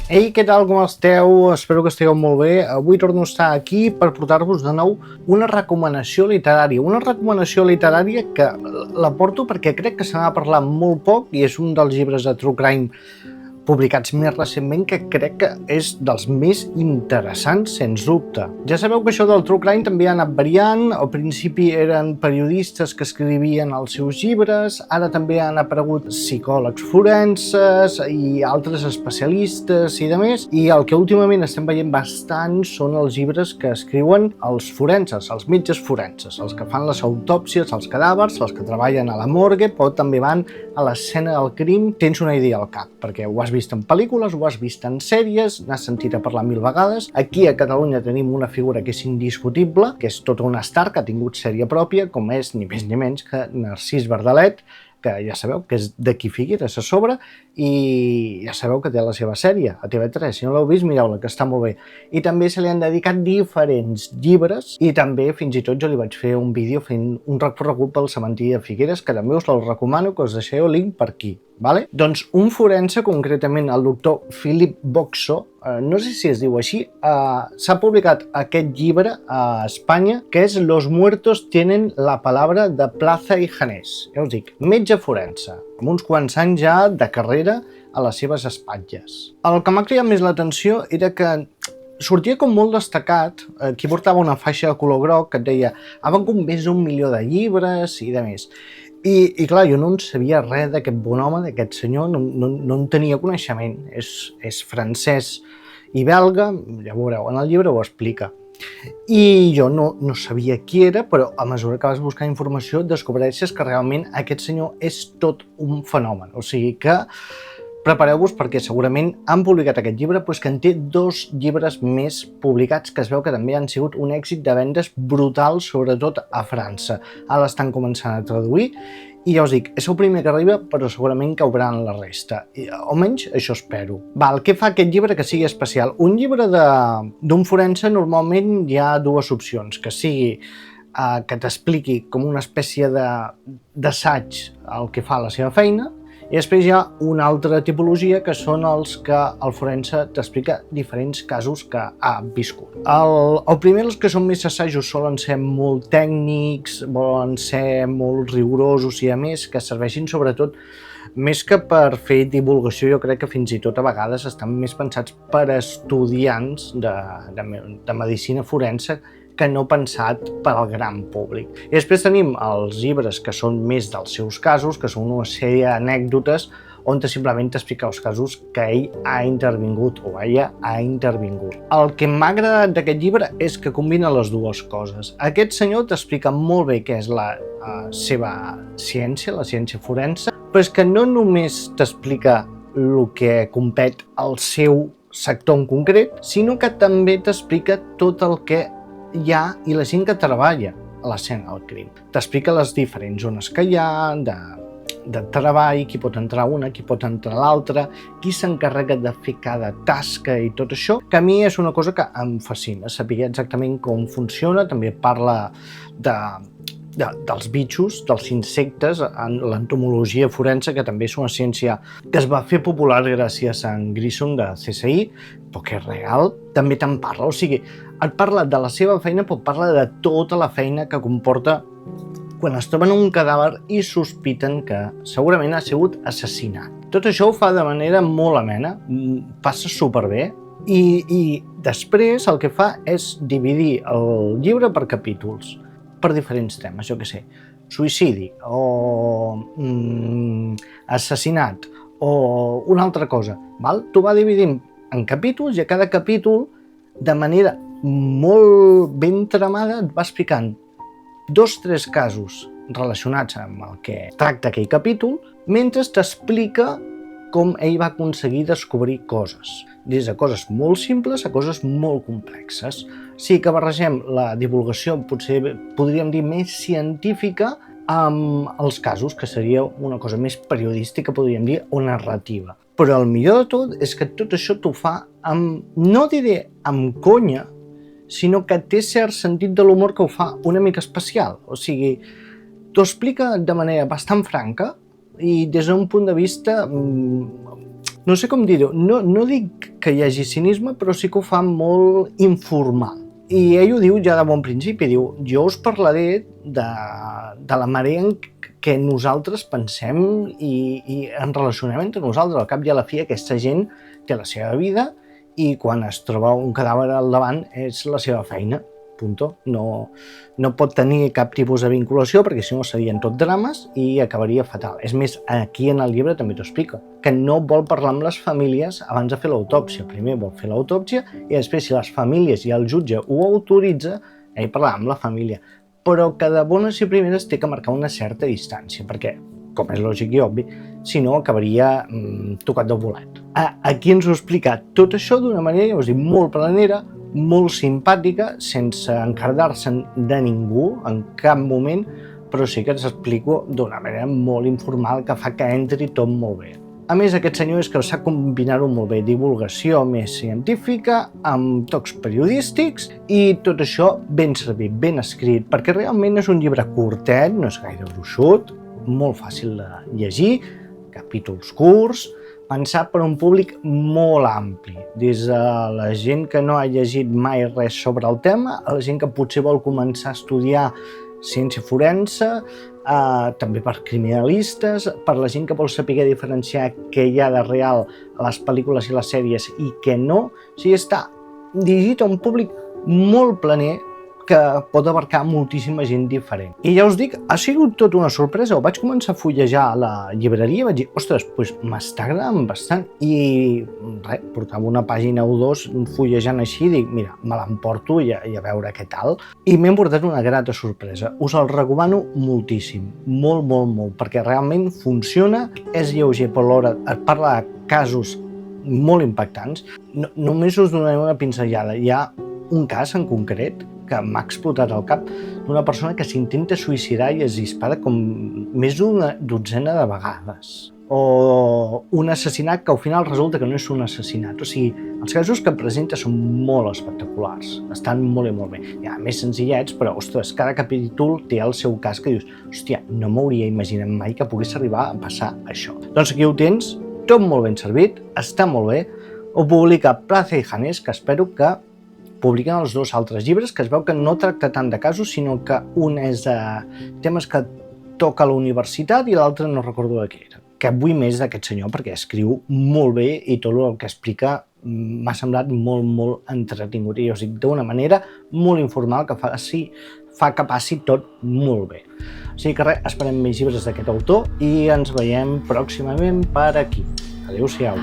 Ei, què tal, com esteu? Espero que estigueu molt bé. Avui torno a estar aquí per portar-vos de nou una recomanació literària. Una recomanació literària que la porto perquè crec que se n'ha parlat molt poc i és un dels llibres de True Crime publicats més recentment que crec que és dels més interessants, sens dubte. Ja sabeu que això del True Crime també ha anat variant. Al principi eren periodistes que escrivien els seus llibres, ara també han aparegut psicòlegs forenses i altres especialistes i demés, i el que últimament estem veient bastant són els llibres que escriuen els forenses, els metges forenses, els que fan les autòpsies als cadàvers, els que treballen a la morgue, però també van a l'escena del crim. Tens una idea al cap, perquè ho has vist en pel·lícules, ho has vist en sèries, n'has sentit a parlar 1000 vegades. Aquí a Catalunya tenim una figura que és indiscutible, que és tota una star que ha tingut sèrie pròpia, com és ni més ni menys que Narcís Verdalet, que ja sabeu que és d'aquí Figueres a sobre, i ja sabeu que té la seva sèrie a TV3. Si no l'heu vist, mireu-la, que està molt bé. I també se li han dedicat diferents llibres, i també fins i tot jo li vaig fer un vídeo fent un recorregut pel cementiri de Figueres, que també us el recomano, que us deixeu el link per aquí. Vale? Doncs un forense, concretament el doctor Philip Boxo, no sé si es diu així, s'ha publicat aquest llibre a Espanya, que és Los muertos tienen la palabra, de Plaza i Janés. Ja us dic, metge forense, amb uns quants anys ja de carrera a les seves espatlles. El que m'ha cridat més l'atenció era que sortia com molt destacat, qui portava una faixa de color groc que et deia ha vengut més d'1 milió de llibres i de més. I clar, jo no en sabia res d'aquest bon home, d'aquest senyor, no en tenia coneixement. És francès i belga, ja veureu, en el llibre ho explica. I jo no sabia qui era, però a mesura que vas buscar informació descobreixes que realment aquest senyor és tot un fenomen. O sigui que prepareu-vos perquè segurament han publicat aquest llibre, però és que en té 2 llibres més publicats que es veu que també han sigut un èxit de vendes brutal, sobretot a França. Ara l'estan començant a traduir i ja us dic, és el primer que arriba, però segurament cauran la resta. Almenys això espero. Què fa aquest llibre que sigui especial? Un llibre d'un forense normalment hi ha 2 opcions, que sigui que t'expliqui com una espècie d'assaig el que fa la seva feina, i després hi ha una altra tipologia que són els que el forense t'explica diferents casos que ha viscut. El primer, els que són més assajos, solen ser molt tècnics, volen ser molt rigorosos i a més que serveixin sobretot més que per fer divulgació. Jo crec que fins i tot a vegades estan més pensats per estudiants de medicina forense que no pensat per al gran públic. I després tenim els llibres que són més dels seus casos, que són una sèrie d'anècdotes on simplement t'explica els casos que ell ha intervingut o ella ha intervingut. El que m'ha agradat d'aquest llibre és que combina les 2 coses. Aquest senyor t'explica molt bé què és la seva ciència, la ciència forense, però és que no només t'explica el que compet al seu sector en concret, sinó que també t'explica tot el que hi ha i la gent que treballa a l'escena del crim. T'explica les diferents zones que hi ha, de treball, qui pot entrar una, qui pot entrar l'altra, qui s'encarrega de fer cada tasca i tot això, que a mi és una cosa que em fascina, saber exactament com funciona. També parla dels bitxos, dels insectes, en l'entomologia forense, que també és una ciència que es va fer popular gràcies a en Grissom de CSI, però que és real. També te'n parla, o sigui, et parla de la seva feina, però parla de tota la feina que comporta quan es troben un cadàver i sospiten que segurament ha sigut assassinat. Tot això ho fa de manera molt amena, passa superbé, i després el que fa és dividir el llibre per capítols, per diferents temes, jo què sé, suïcidi o assassinat o una altra cosa. T'ho va dividint en capítols i a cada capítol, de manera molt ben tramada, et va explicant 2 o 3 casos relacionats amb el que tracta aquell capítol, mentre t'explica com ell va aconseguir descobrir coses, des de coses molt simples a coses molt complexes. Sí que barregem la divulgació, potser podríem dir més científica, amb els casos, que seria una cosa més periodística, podríem dir, o narrativa. Però el millor de tot és que tot això t'ho fa amb, no diré amb conya, sinó que té cert sentit de l'humor que ho fa una mica especial. O sigui, t'ho explica de manera bastant franca i des d'un punt de vista no sé com dir-ho, no dic que hi hagi cinisme, però sí que ho fa molt informal. I ell ho diu ja de bon principi, diu, jo us parlaré de la manera en què nosaltres pensem i en relacionem entre nosaltres. Al cap i a la fi aquesta gent té la seva vida i quan es troba un cadàver al davant és la seva feina, punto. No pot tenir cap tipus de vinculació perquè si no serien tot drames i acabaria fatal. És més, aquí en el llibre també t'ho explica, que no vol parlar amb les famílies abans de fer l'autòpsia. Primer vol fer l'autòpsia i després si les famílies i el jutge ho autoritza, ell parlarà amb la família. Però que de bones i primeres té que marcar una certa distància, perquè, com és lògic i obvi, si no acabaria tocat del bolet. Aquí ens ho explica tot això d'una manera, ja us dic, molt planera, molt simpàtica, sense encardar-se de ningú en cap moment, però sí que ens explico d'una manera molt informal que fa que entri tot molt bé. A més, aquest senyor és que sap combinar-ho molt bé, divulgació més científica, amb tocs periodístics i tot això ben servit, ben escrit, perquè realment és un llibre curtet, no és gaire gruixut, molt fàcil de llegir, capítols curts, pensat per a un públic molt ampli, des de la gent que no ha llegit mai res sobre el tema, a la gent que potser vol començar a estudiar ciència forense, també per criminalistes, per la gent que vol saber diferenciar què hi ha de real a les pel·lícules i les sèries i què no. O sigui, està dirigit a un públic molt planer que pot abarcar moltíssima gent diferent. I ja us dic, ha sigut tot una sorpresa. Ho vaig començar a fullejar a la llibreria i vaig dir, ostres, doncs m'està agradant bastant. I res, portava una pàgina o dos fullejant així i dic, mira, me l'emporto i a veure què tal. I m'he portat una grata sorpresa. Us el recomano moltíssim, molt, molt, molt, perquè realment funciona, és lleuger, però alhora et parla de casos molt impactants. Només us donaré una pinzellada. Hi ha un cas en concret que m'ha explotat al cap d'una persona que s'intenta suïcidar i es dispara com més d'una dotzena de vegades. O un assassinat que al final resulta que no és un assassinat. O sigui, els casos que presenta són molt espectaculars, estan molt i molt bé. Hi ha més senzillets, però, ostres, cada capítol té el seu cas que dius, hòstia, no m'hauria imaginat mai que pogués arribar a passar això. Doncs aquí ho tens, tot molt ben servit, està molt bé. Ho publica Plaza y Janés, que espero que publiquen els dos altres llibres, que es veu que no tracta tant de casos, sinó que un és de temes que toca a la universitat i l'altre no recordo de què era. Que vull més d'aquest senyor perquè escriu molt bé i tot el que explica m'ha semblat molt, molt entretingut. I jo us dic, d'una manera molt informal que fa que passi tot molt bé. O sigui que res, esperem més llibres d'aquest autor i ens veiem pròximament per aquí. Adéu-siau.